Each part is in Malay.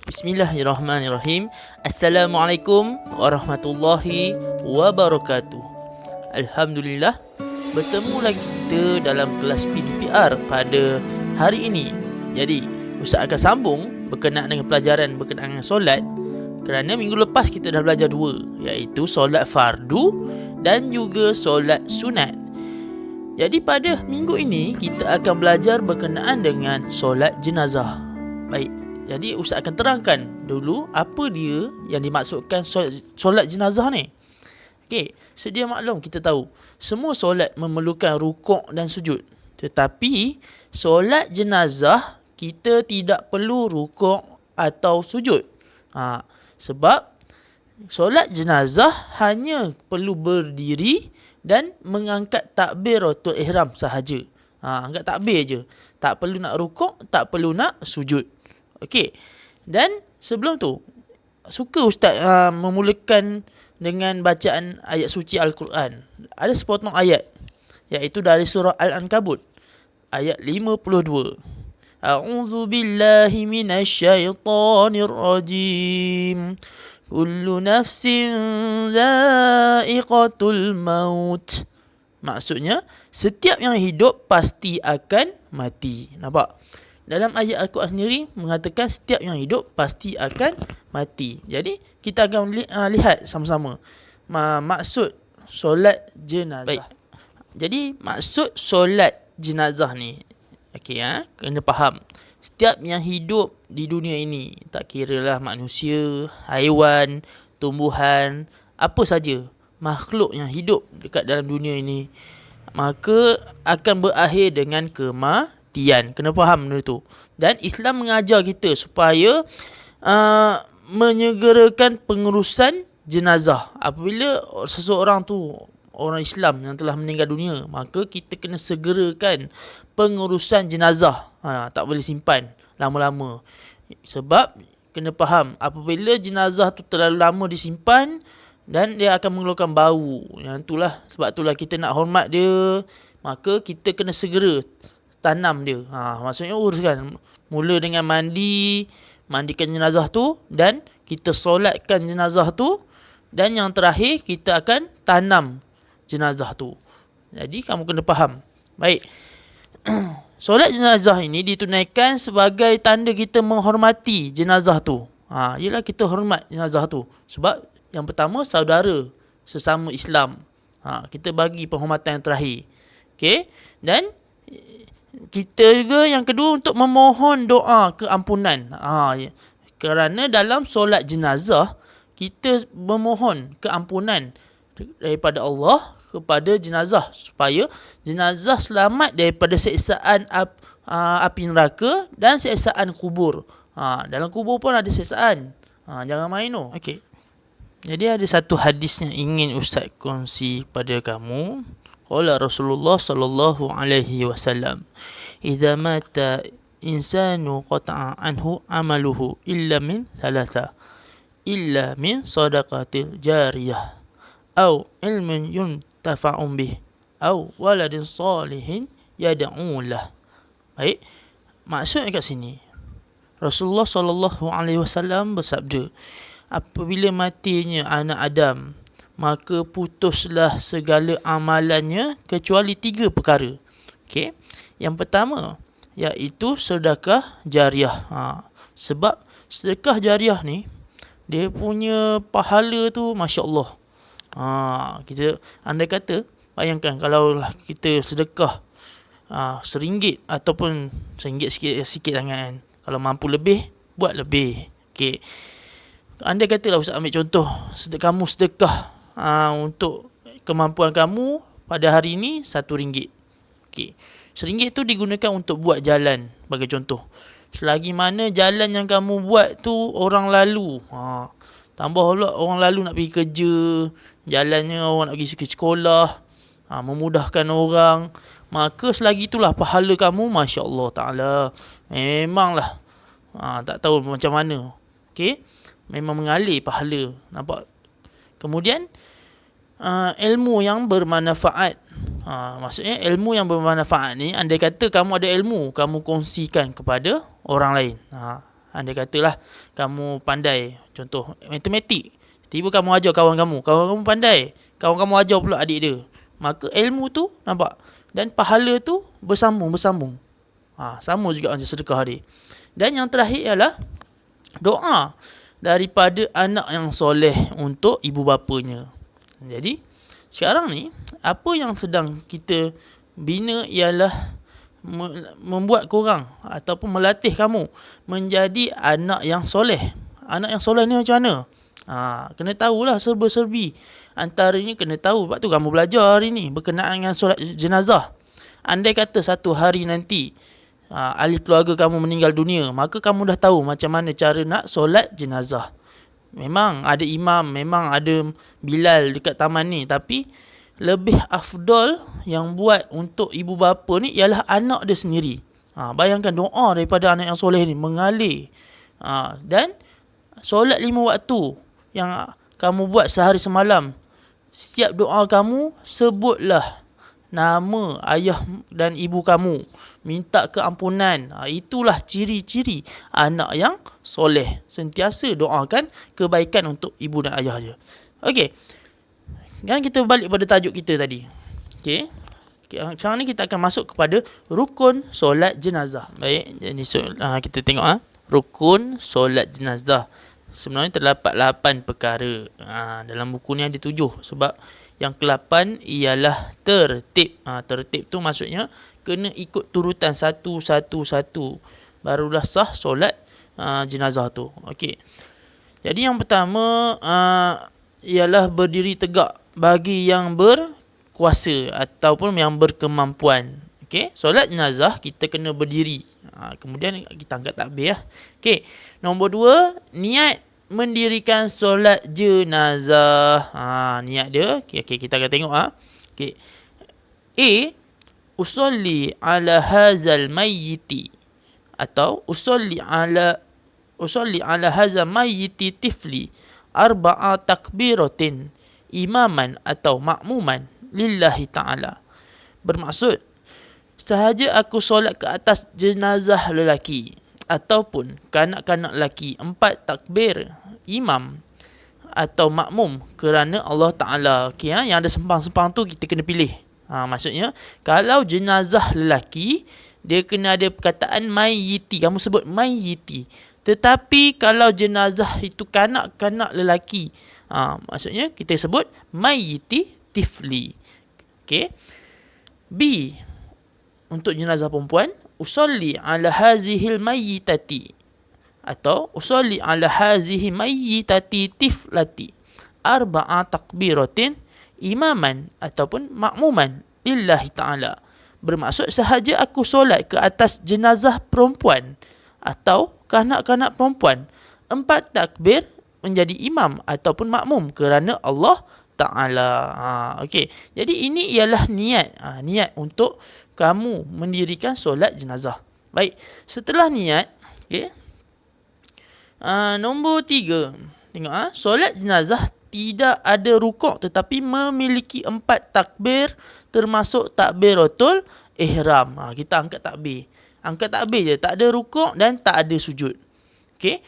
Bismillahirrahmanirrahim. Assalamualaikum warahmatullahi wabarakatuh. Alhamdulillah, bertemu lagi kita dalam kelas PDPR pada hari ini. Jadi, Ustaz akan sambung berkenaan dengan pelajaran berkenaan dengan solat, kerana minggu lepas kita dah belajar dua, iaitu solat fardu dan juga solat sunat. Jadi pada minggu ini kita akan belajar berkenaan dengan solat jenazah. Baik, jadi Ustaz akan terangkan dulu apa dia yang dimaksudkan solat jenazah ni. Okey, sedia maklum kita tahu semua solat memerlukan rukuk dan sujud. Tetapi solat jenazah kita tidak perlu rukuk atau sujud. Sebab solat jenazah hanya perlu berdiri dan mengangkat takbiratul ihram sahaja. Angkat takbir je. Tak perlu nak rukuk, tak perlu nak sujud. Okey. Dan sebelum tu, suka Ustaz memulakan dengan bacaan ayat suci Al-Quran. Ada sepotong ayat, iaitu dari surah Al-Ankabut, ayat 52. A'udzu billahi minasyaitonir rajim. Kullu nafsin za'iqatul maut. Maksudnya, setiap yang hidup pasti akan mati. Nampak? Dalam ayat Al-Quran sendiri mengatakan setiap yang hidup pasti akan mati. Jadi, kita akan lihat sama-sama maksud solat jenazah. Baik. Jadi, maksud solat jenazah ni, kena faham. Setiap yang hidup di dunia ini, tak kiralah manusia, haiwan, tumbuhan, apa saja makhluk yang hidup dekat dalam dunia ini, maka akan berakhir dengan kematian. Kena faham benda tu. Dan Islam mengajar kita supaya menyegerakan pengurusan jenazah. Apabila seseorang tu orang Islam yang telah meninggal dunia, maka kita kena segerakan pengurusan jenazah. Tak boleh simpan lama-lama. Sebab kena faham, apabila jenazah tu terlalu lama disimpan, dan dia akan mengeluarkan bau. Yang itulah, sebab itulah kita nak hormat dia, maka kita kena segera tanam dia. Maksudnya uruskan. Mula dengan mandikan jenazah tu, dan kita solatkan jenazah tu, dan yang terakhir kita akan tanam jenazah tu. Jadi kamu kena faham. Baik. Solat jenazah ini ditunaikan sebagai tanda kita menghormati jenazah tu. Ialah kita hormat jenazah tu. Sebab yang pertama, saudara sesama Islam. Kita bagi penghormatan yang terakhir. Okey. Dan kita juga yang kedua untuk memohon doa keampunan. Kerana dalam solat jenazah kita memohon keampunan daripada Allah kepada jenazah, supaya jenazah selamat daripada siksaan api neraka dan siksaan kubur. Dalam kubur pun ada siksaan. Jangan main tu. Okey. Jadi ada satu hadis yang ingin Ustaz kongsi kepada kamu. Qala Rasulullah sallallahu alaihi wasallam, "Idza mata insanu qata'a anhu amaluhu illa min thalatha, illa min sadaqatil jariyah, au ilmin yuntafa'un bih, au waladin salihin yad'u lah." Baik, maksudnya kat sini Rasulullah sallallahu alaihi wasallam bersabda, apabila matinya anak Adam, maka putuslah segala amalannya kecuali 3 perkara. Okey. Yang pertama, iaitu sedekah jariah. Sebab sedekah jariah ni, dia punya pahala tu masya-Allah. Kita andai kata, bayangkan kalau kita sedekah RM1 ataupun RM1 sikit sangat kan. Kalau mampu lebih, buat lebih. Okey. Andai katalah Ustaz ambil contoh, kamu sedekah untuk kemampuan kamu pada hari ini RM1. Okey. RM1 tu digunakan untuk buat jalan, bagi contoh. Selagi mana jalan yang kamu buat tu orang lalu, tambah pula orang lalu nak pergi kerja, jalannya orang nak pergi sekolah, memudahkan orang, maka selagi itulah pahala kamu masya-Allah taala. Memanglah tak tahu macam mana. Okey, memang mengalir pahala. Nampak? Kemudian ilmu yang bermanfaat. Maksudnya ilmu yang bermanfaat ni, andai kata kamu ada ilmu, kamu kongsikan kepada orang lain. Andai katalah kamu pandai, contoh matematik, tiba kamu ajar kawan kamu pandai, kawan kamu ajar pula adik dia. Maka ilmu tu nampak, dan pahala tu bersambung. Sama juga macam sedekah dia. Dan yang terakhir ialah doa daripada anak yang soleh untuk ibu bapanya. Jadi sekarang ni apa yang sedang kita bina ialah membuat korang ataupun melatih kamu menjadi anak yang soleh. Anak yang soleh ni macam mana? Kena tahulah serba-serbi. Antaranya kena tahu, sebab tu kamu belajar hari ni berkenaan dengan solat jenazah. Andai kata satu hari nanti ahli keluarga kamu meninggal dunia, maka kamu dah tahu macam mana cara nak solat jenazah. Memang ada imam, memang ada Bilal dekat taman ni, tapi lebih afdal yang buat untuk ibu bapa ni ialah anak dia sendiri. Bayangkan doa daripada anak yang soleh ni mengalir. Dan solat 5 waktu yang kamu buat sehari semalam, setiap doa kamu sebutlah nama ayah dan ibu kamu, minta keampunan. Itulah ciri-ciri anak yang soleh, sentiasa doakan kebaikan untuk ibu dan ayah dia. Okey, sekarang kita balik pada tajuk kita tadi. Okey, sekarang ni kita akan masuk kepada rukun solat jenazah. Baik, jadi kita tengok rukun solat jenazah. Sebenarnya terdapat 8 perkara. Dalam buku ni ada 7, sebab yang ke-8 ialah tertib. Tertib tu maksudnya kena ikut turutan satu, barulah sah solat jenazah tu. Okey. Jadi yang pertama ialah berdiri tegak bagi yang berkuasa ataupun yang berkemampuan. Okey, solat jenazah kita kena berdiri. Kemudian kita angkat takbir. Okey. Nombor 2, niat mendirikan solat jenazah. Niat dia. Okey, kita akan tengok. Okey. A, usolli ala hazal mayyiti, atau usolli ala hazal mayyiti tifli arba'a takbiratin imaman atau makmuman lillahi ta'ala. Bermaksud, sahaja aku solat ke atas jenazah lelaki ataupun kanak-kanak lelaki 4 takbir imam atau makmum kerana Allah Ta'ala. Okay, yang ada sempang-sempang tu kita kena pilih. Maksudnya kalau jenazah lelaki, dia kena ada perkataan mayyiti, kamu sebut mayyiti. Tetapi kalau jenazah itu kanak-kanak lelaki, maksudnya kita sebut mayyiti tifli. Okay. B, untuk jenazah perempuan, usolli ala hazihil mayyitati, atau usolli ala hazihi mayyitati tiflati arba'a takbiratin imaman ataupun makmuman lillahi ta'ala. Bermaksud sahaja aku solat ke atas jenazah perempuan atau kanak-kanak perempuan, 4 takbir menjadi imam ataupun makmum kerana Allah Ta'ala. Okey. Jadi ini ialah niat. Niat untuk kamu mendirikan solat jenazah. Baik. Setelah niat, okey. Nombor 3. Tengok, solat jenazah tidak ada rukuk tetapi memiliki 4 takbir termasuk takbiratul ihram. Kita angkat takbir. Angkat takbir je, tak ada rukuk dan tak ada sujud. Okey.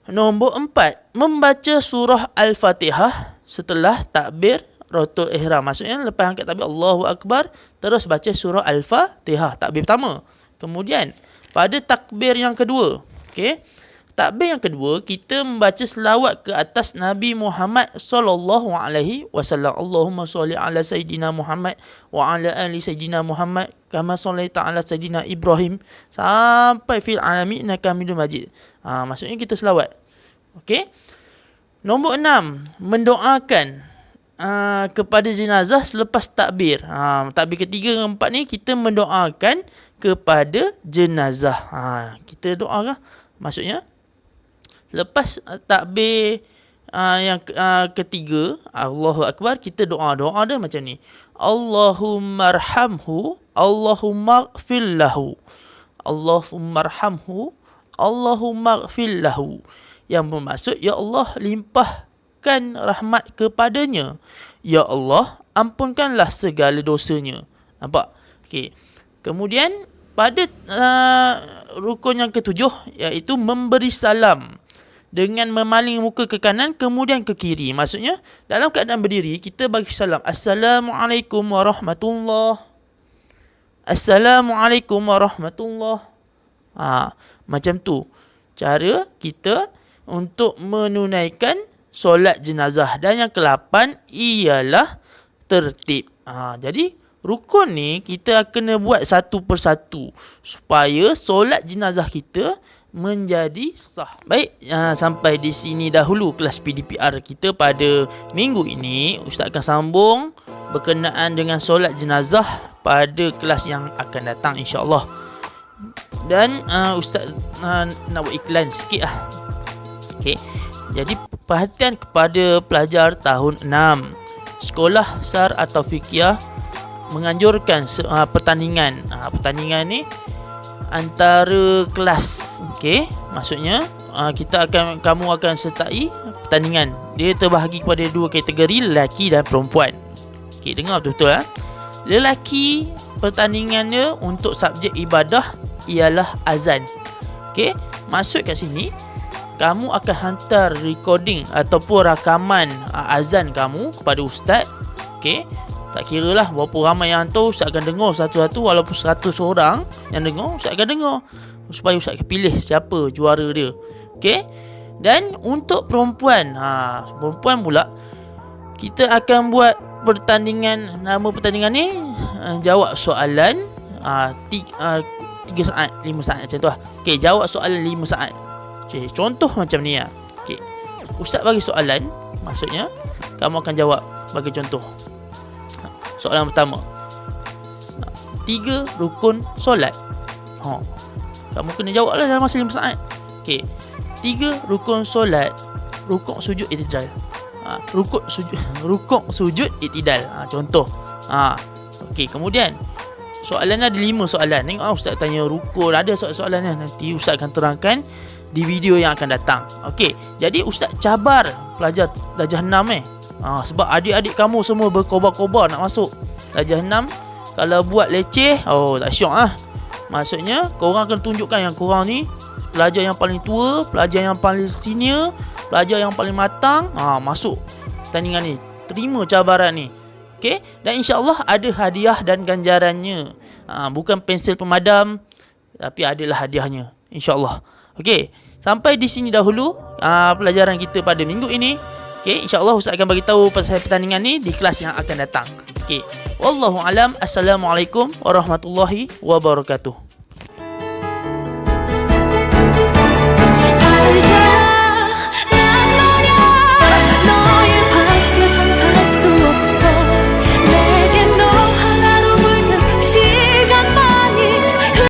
Nombor 4, membaca surah Al-Fatihah setelah takbir rotul ihram. Maksudnya lepas angkat takbir Allahu Akbar, terus baca surah Al-Fatihah, takbir pertama. Kemudian pada takbir yang kedua, okey, takbir yang kedua kita membaca selawat ke atas Nabi Muhammad sallallahu alaihi wasallam. Allahumma shalli ala sayidina Muhammad wa ala ali sayidina Muhammad kama shallaita ala sayidina Ibrahim sampai fil alamin innaka Hamidum Majid. Maksudnya kita selawat. Okey. Nombor 6, mendoakan kepada jenazah selepas takbir. Takbir ketiga dan keempat ni kita mendoakan kepada jenazah. Kita doakan. Maksudnya lepas takbir yang ketiga, Allahu Akbar, kita doa dia macam ni. Allahumma arhamhu, Allahumma ighfir lahu. Allahumma arhamhu, Allahumma ighfir lahu. Yang bermaksud, ya Allah, limpahkan rahmat kepadanya. Ya Allah, ampunkanlah segala dosanya. Nampak? Okey. Kemudian pada rukun yang ketujuh, iaitu memberi salam dengan memaling muka ke kanan kemudian ke kiri. Maksudnya dalam keadaan berdiri kita bagi salam, Assalamualaikum warahmatullahi. Assalamualaikum warahmatullahi. Macam tu cara kita untuk menunaikan solat jenazah. Dan yang ke-8 ialah tertib. Jadi rukun ni kita kena buat satu persatu supaya solat jenazah kita menjadi sah. Baik, sampai di sini dahulu kelas PDPR kita pada minggu ini. Ustaz akan sambung berkenaan dengan solat jenazah pada kelas yang akan datang, insya-Allah. Dan Ustaz nak buat iklan sikit lah. Okey. Jadi perhatian kepada pelajar tahun 6. Sekolah SAR atau Fiqhiyah menganjurkan pertandingan. Pertandingan ni antara kelas. Okey, maksudnya kamu akan sertai pertandingan. Dia terbahagi kepada dua kategori, lelaki dan perempuan. Okey, dengar betul-betul. Lelaki pertandingannya untuk subjek ibadah ialah azan. Okey, maksud kat sini kamu akan hantar recording ataupun rakaman azan kamu kepada ustaz. Okey, tak kira lah berapa ramai yang hantar, ustaz akan dengar satu-satu. Walaupun 100 orang yang dengar, ustaz akan dengar supaya ustaz akan pilih siapa juara dia. Okey. Dan untuk perempuan, perempuan pula kita akan buat pertandingan. Nama pertandingan ni jawab soalan 3 saat, 5 saat macam tu lah. Okey, jawab soalan 5 saat. Okey, contoh macam ni lah. Okey, ustaz bagi soalan, maksudnya kamu akan jawab. Bagi contoh, soalan pertama, 3 rukun solat. Kamu kena jawab lah dalam masa 5 saat. Okey, 3 rukun solat. Rukuk sujud iktidal. Rukuk sujud iktidal. Contoh. Okey, kemudian soalan ada 5 soalan. Tengok ustaz tanya rukun, ada soalan-soalan nanti ustaz akan terangkan di video yang akan datang. Okey, jadi ustaz cabar pelajar darjah 6 sebab adik-adik kamu semua berkobar-kobar nak masuk darjah 6. Kalau buat leceh, tak syok lah. Maksudnya korang akan tunjukkan yang korang ni pelajar yang paling tua, pelajar yang paling senior, pelajar yang paling matang, masuk pertandingan ni. Terima cabaran ni. Okey, dan insya-Allah ada hadiah dan ganjarannya. Bukan pensel pemadam, tapi adalah hadiahnya, insya-Allah. Okey, sampai di sini dahulu pelajaran kita pada minggu ini. Okey, insya-Allah ustaz akan bagi tahu pasal pertandingan ni di kelas yang akan datang. Okey, wallahu alam. Assalamualaikum warahmatullahi wabarakatuh.